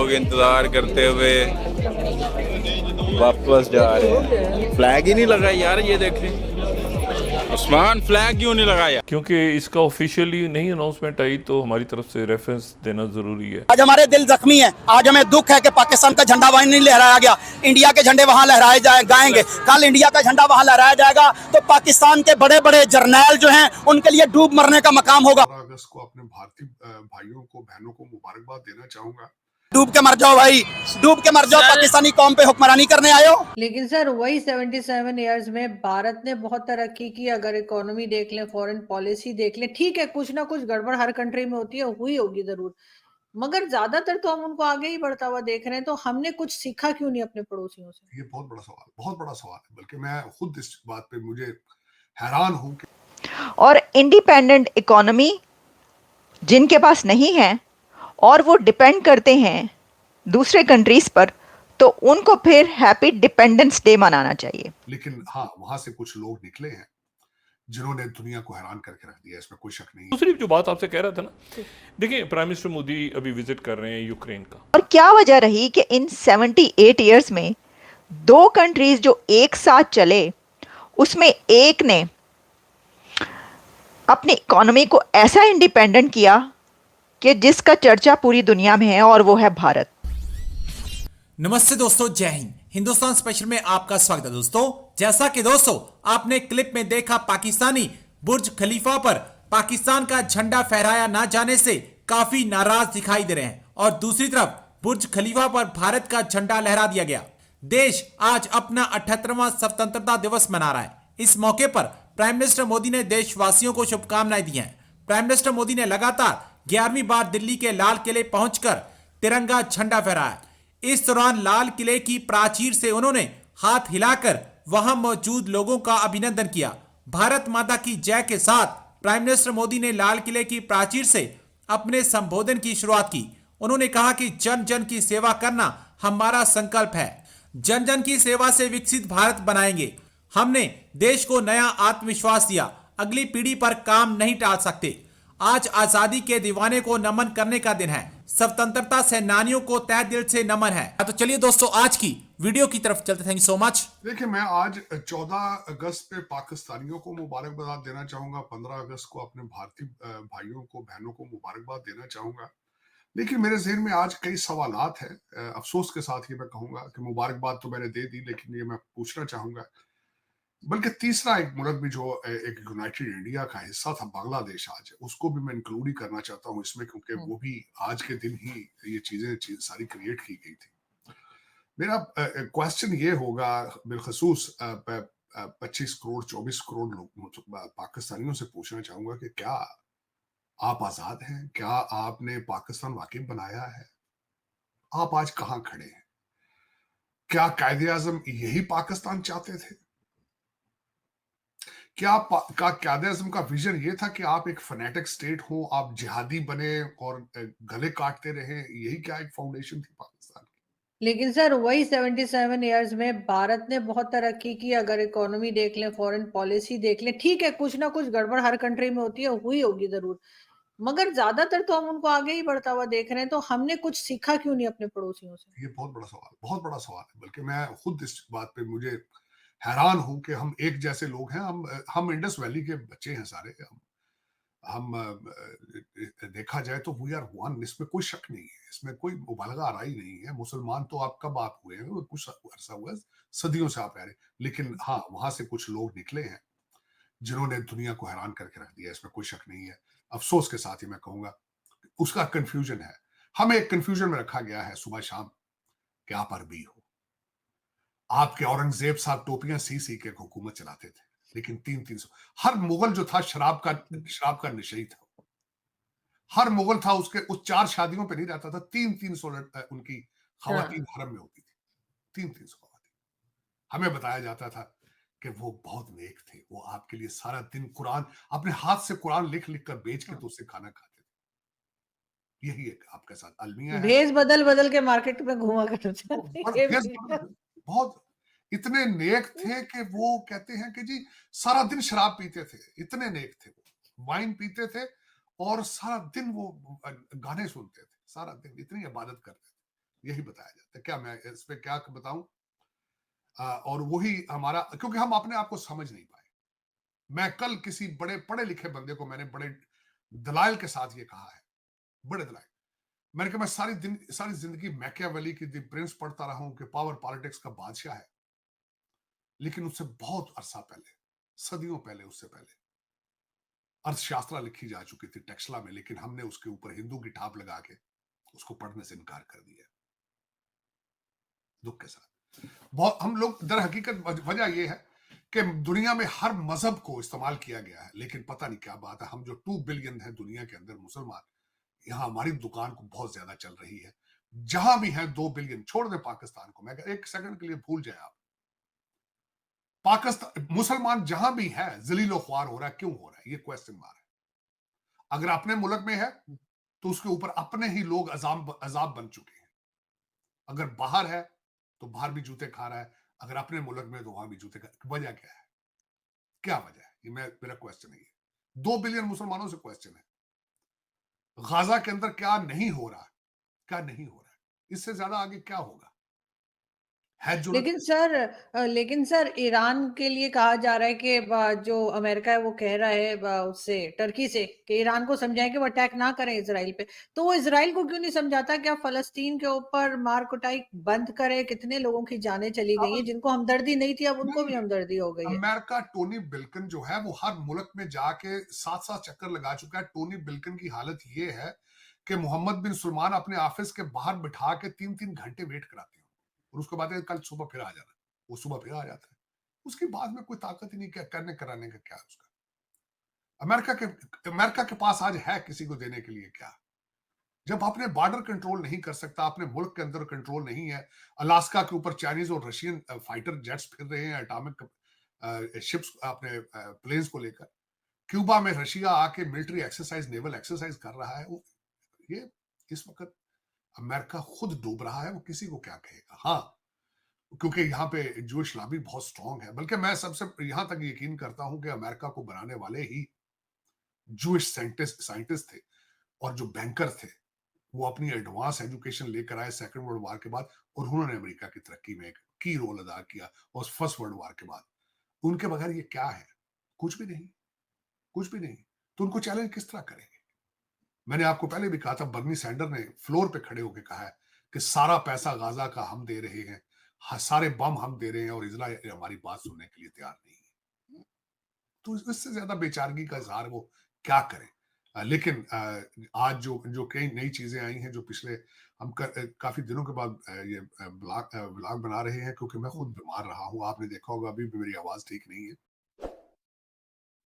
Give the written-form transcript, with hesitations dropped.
लोग इंतजार करते हुए वापस जा रहे हैं। फ्लैग ही नहीं लगा यार, ये देखें उस्मान, फ्लैग क्यों नहीं लगाया? क्योंकि इसका ऑफिशियली नहीं अनाउंसमेंट आई तो हमारी तरफ से रेफरेंस देना जरूरी है। आज हमारे दिल जख्मी है। आज हमें दुख है कि पाकिस्तान का झंडा वहीं नहीं लहराया गया। इंडिया के झंडे वहां लहराए जाएंगे। कल इंडिया का झंडा वहां लहराया जाएगा तो पाकिस्तान के बड़े बड़े जर्नैल जो हैं उनके लिए डूब मरने का मकाम होगा। 15 अगस्त को अपने भारतीय भाइयों को बहनों को मुबारकबाद देना चाहूंगा। डूब के मर जाओ भाई, डूब के मर जाओ। पाकिस्तानी कौम पे हुक्मरानी करने आए हो। लेकिन सर वही 77 इयर्स में भारत ने बहुत तरक्की की। अगर इकोनॉमी देख लें, फॉरेन पॉलिसी देख लें, ठीक है कुछ ना कुछ गड़बड़ हर कंट्री में होती है, हुई होगी जरूर, मगर ज्यादातर तो हम उनको आगे ही बढ़ता हुआ देख रहे हैं। तो हमने कुछ सीखा क्यों नहीं अपने पड़ोसियों से? ये बहुत बड़ा सवाल, बहुत बड़ा सवाल है। बल्कि मैं खुद इस बात पे मुझे हैरान हूं कि और इंडिपेंडेंट इकोनॉमी जिनके पास नहीं है और वो डिपेंड करते हैं दूसरे कंट्रीज पर, तो उनको फिर हैप्पी डिपेंडेंस डे मनाना चाहिए। लेकिन हाँ, वहां से कुछ लोग निकले हैं जिन्होंने दुनिया को हैरान करके रख दिया, इसमें कोई शक नहीं है। दूसरी जो बात आपसे कह रहा था ना, देखिए प्राइम मिनिस्टर मोदी अभी विजिट कर रहे हैं यूक्रेन का। और क्या वजह रही कि इन 78 इयर्स में दो कंट्रीज जो एक साथ चले, उसमें एक ने अपनी इकोनॉमी को ऐसा इंडिपेंडेंट किया कि जिसका चर्चा पूरी दुनिया में है, और वो है भारत। नमस्ते दोस्तों, जय हिंद। हिंदुस्तान स्पेशल में आपका स्वागत है दोस्तों। जैसा कि दोस्तों आपने क्लिप में देखा, पाकिस्तानी बुर्ज खलीफा पर पाकिस्तान का झंडा फहराया ना जाने से काफी नाराज दिखाई दे रहे हैं, और दूसरी तरफ बुर्ज खलीफा पर भारत का झंडा लहरा दिया गया। देश आज अपना 78वां स्वतंत्रता दिवस मना रहा है। इस मौके पर प्राइम मिनिस्टर मोदी ने देशवासियों को शुभकामनाएं दी हैं। प्राइम मिनिस्टर मोदी ने लगातार 11वीं बार दिल्ली के लाल किले पहुंचकर तिरंगा झंडा फहराया। इस दौरान लाल किले की प्राचीर से उन्होंने हाथ हिलाकर वहां मौजूद लोगों का अभिनंदन किया। भारत माता की जय के साथ प्राइम मिनिस्टर मोदी ने लाल किले की प्राचीर से अपने संबोधन की शुरुआत की। उन्होंने कहा कि जन जन की सेवा करना हमारा संकल्प है। जन जन की सेवा से विकसित भारत बनाएंगे। हमने देश को नया आत्मविश्वास दिया। अगली पीढ़ी पर काम नहीं टाल सकते। आज आजादी के दीवाने को नमन करने का दिन है। स्वतंत्रता सेनानियों को तहे दिल से नमन है। तो चलिए दोस्तों आज की वीडियो की तरफ चलते। Thank you so much. देखिए, मैं आज 14 अगस्त पे पाकिस्तानियों को मुबारकबाद देना चाहूंगा। 15 अगस्त को अपने भारतीय भाइयों को बहनों को मुबारकबाद देना चाहूंगा। लेकिन मेरे जहन में आज कई सवालात हैं। अफसोस के साथ ये मैं कहूंगा कि मुबारकबाद तो मैंने दे दी, लेकिन ये मैं पूछना चाहूंगा, बल्कि तीसरा एक मुल्क भी जो एक यूनाइटेड इंडिया का हिस्सा था, बांग्लादेश, आज उसको भी मैं इंक्लूड ही करना चाहता हूँ इसमें, क्योंकि वो भी आज के दिन ही ये चीजें सारी क्रिएट की गई थी। मेरा क्वेश्चन ये होगा, बिलखसूस 25 करोड़ 24 करोड़ लोग पाकिस्तानियों से पूछना चाहूंगा कि क्या आप आजाद हैं? क्या आपने पाकिस्तान वाकई बनाया है? आप आज कहां खड़े हैं? क्या कायदे आजम यही पाकिस्तान चाहते थे? क्या कायदे आजम का विजन ये था कि आप एक फनेटिक स्टेट हो, आप जिहादी बने और गले काटते रहे? यही क्या एक फाउंडेशन थी पाकिस्तान की? लेकिन सर वही 77 इयर्स में भारत ने बहुत तरक्की की। अगर इकोनॉमी देख लें, फॉरेन पॉलिसी देख लें, ठीक है कुछ ना कुछ गड़बड़ हर कंट्री में होती है, हुई होगी जरूर, मगर ज्यादातर तो हम उनको आगे ही बढ़ता हुआ देख रहे हैं। तो हमने कुछ सीखा क्यों नहीं अपने पड़ोसियों से? ये बहुत बड़ा सवाल, बहुत बड़ा सवाल है। बल्कि मैं खुद इस बात पे मुझे हैरान हूं कि हम एक जैसे लोग हैं। हम इंडस वैली के बच्चे हैं सारे। हम देखा जाए तो वी आर वन, इसमें कोई शक नहीं है, इसमें कोई मुबालगा आ रहा ही नहीं है। मुसलमान तो आप कब आप हुए हैं? कुछ अरसा हुआ है, सदियों से आप रह रहे। लेकिन हाँ, वहां से कुछ लोग निकले हैं जिन्होंने दुनिया को हैरान करके रख दिया, इसमें कोई शक नहीं है। अफसोस के साथ ही मैं कहूंगा, उसका कंफ्यूजन है। हमें एक कंफ्यूजन में रखा गया है सुबह शाम कि आप अरबी हो। आपके औरंगजेब साहब टोपियां सी सी के हुकूमत चलाते थे, लेकिन 300 हर मुगल जो था शराब का नशई था। हर मुगल था, उसके उस 4 शादियों पे नहीं रहता था। 300 उनकी खवातीन हरम में होती थी। 300 खवातीन। हमें बताया जाता था कि वो बहुत नेक थे। वो आपके लिए सारा दिन कुरान, अपने हाथ से कुरान लिख लिख कर बेच के तो उससे खाना खाते थे। यही एक आपके साथ अलमिया है। भेष बदल बदल के मार्केट में घुमा करते बहुत इतने नेक थे कि वो कहते हैं कि जी सारा दिन शराब पीते थे। इतने नेक थे, वो वाइन पीते थे और सारा दिन वो गाने सुनते थे, सारा दिन इतनी इबादत करते थे। यही बताया जाता है। क्या मैं इस पे क्या बताऊं? और वही हमारा, क्योंकि हम अपने आप को समझ नहीं पाए। मैं कल किसी बड़े पढ़े लिखे बंदे को मैंने बड़े दलाइल के साथ ये कहा है, बड़े दलाइल। मैंने कहा मैं सारी जिंदगी मैकियावेली की द प्रिंस पढ़ता रहा हूं कि पावर पॉलिटिक्स का बादशाह है, लेकिन उससे बहुत अरसा पहले, सदियों पहले, उससे पहले अर्थशास्त्र लिखी जा चुकी थी टेक्सला में, लेकिन हमने उसके ऊपर हिंदू की ठाप लगा के उसको पढ़ने से इनकार कर दिया, दुख के साथ। बहुत हम लोग, दर हकीकत वजह यह है कि दुनिया में हर मजहब को इस्तेमाल किया गया है, लेकिन पता नहीं क्या बात है, हम जो 2 बिलियन है दुनिया के अंदर मुसलमान, यहां हमारी दुकान को बहुत ज्यादा चल रही है। जहां भी है 2 बिलियन, छोड़ दे पाकिस्तान को, मैं एक सेकंड के लिए भूल जाए आप, पाकिस्तान मुसलमान जहां भी है जलीलो ख्वार हो रहा है, क्यों हो रहा है? ये क्वेश्चन मार्क है। अगर अपने मुल्क में है तो उसके ऊपर अपने ही लोग अजाब बन चुके हैं, अगर बाहर है तो बाहर भी जूते खा रहा है, अगर अपने मुल्क में तो वहां भी जूते खा। वजह क्या है? क्या वजह है? ये मेरा क्वेश्चन है। 2 बिलियन मुसलमानों से क्वेश्चन है, गाजा के अंदर क्या नहीं हो रहा, क्या नहीं हो रहा है? इससे ज्यादा आगे क्या होगा? है जो लेकिन सर ईरान के लिए कहा जा रहा है कि जो अमेरिका है वो कह रहा है उससे, टर्की से, कि ईरान को समझाएं कि वो अटैक ना करें इसराइल पे। तो वो इसराइल को क्यों नहीं समझाता कि आप फलस्तीन के ऊपर मार कुटाई बंद करें? कितने लोगों की जानें चली गई हैं, जिनको हमदर्दी नहीं थी अब उनको भी हमदर्दी हो गई है। अमेरिका, टोनी बिल्कन जो है वो हर मुल्क में जाके 7-7 चक्कर लगा चुका है। टोनी बिल्कन की हालत ये है कि मोहम्मद बिन सलमान अपने ऑफिस के बाहर बिठा के 3-3 घंटे वेट कराते हैं, और उसके बाद कल सुबह फिर आ जाना, वो सुबह फिर आ जाता है। उसके बाद में कोई ताकत ही नहीं, क्या करने कराने का क्या है उसका? अमेरिका के पास आज है किसी को देने के लिए क्या? जब अपने बॉर्डर कंट्रोल नहीं कर सकता, अपने मुल्क के अंदर कंट्रोल नहीं है, अलास्का के ऊपर चाइनीज और रशियन फाइटर जेट्स फिर रहे हैं, एटॉमिक शिप्स, अपने प्लेन्स को लेकर। क्यूबा में रशिया आके मिलिट्री एक्सरसाइज, नेवल एक्सरसाइज कर रहा है। ये इस वक्त अमेरिका खुद डूब रहा है, वो किसी को क्या कहेगा? हाँ, क्योंकि यहाँ पे जूश लॉबी बहुत स्ट्रांग है। बल्कि मैं सबसे यहां तक यकीन करता हूं कि अमेरिका को बनाने वाले ही जूश साइंटिस्ट थे, और जो बैंकर थे वो अपनी एडवांस एजुकेशन लेकर आए सेकंड वर्ल्ड वॉर के बाद, और उन्होंने अमेरिका की तरक्की में एक की रोल अदा किया, और फर्स्ट वर्ल्ड वॉर के बाद उनके बगैर ये क्या है? कुछ भी नहीं, कुछ भी नहीं। तो उनको चैलेंज किस तरह करेंगे? मैंने आपको पहले भी कहा था, बर्नी सैंडर ने फ्लोर पे खड़े होकर कहा है कि सारा पैसा गाजा का हम दे रहे हैं, सारे बम हम दे रहे हैं, और इजराइल हमारी बात सुनने के लिए तैयार नहीं है। तो इससे ज्यादा बेचारगी का इजहार वो क्या करें? लेकिन आज जो कई नई चीजें आई हैं, जो पिछले हम काफी दिनों के बाद ये व्लॉग बना रहे हैं, क्योंकि मैं खुद बीमार रहा हूँ। आपने देखा होगा अभी भी मेरी आवाज ठीक नहीं है।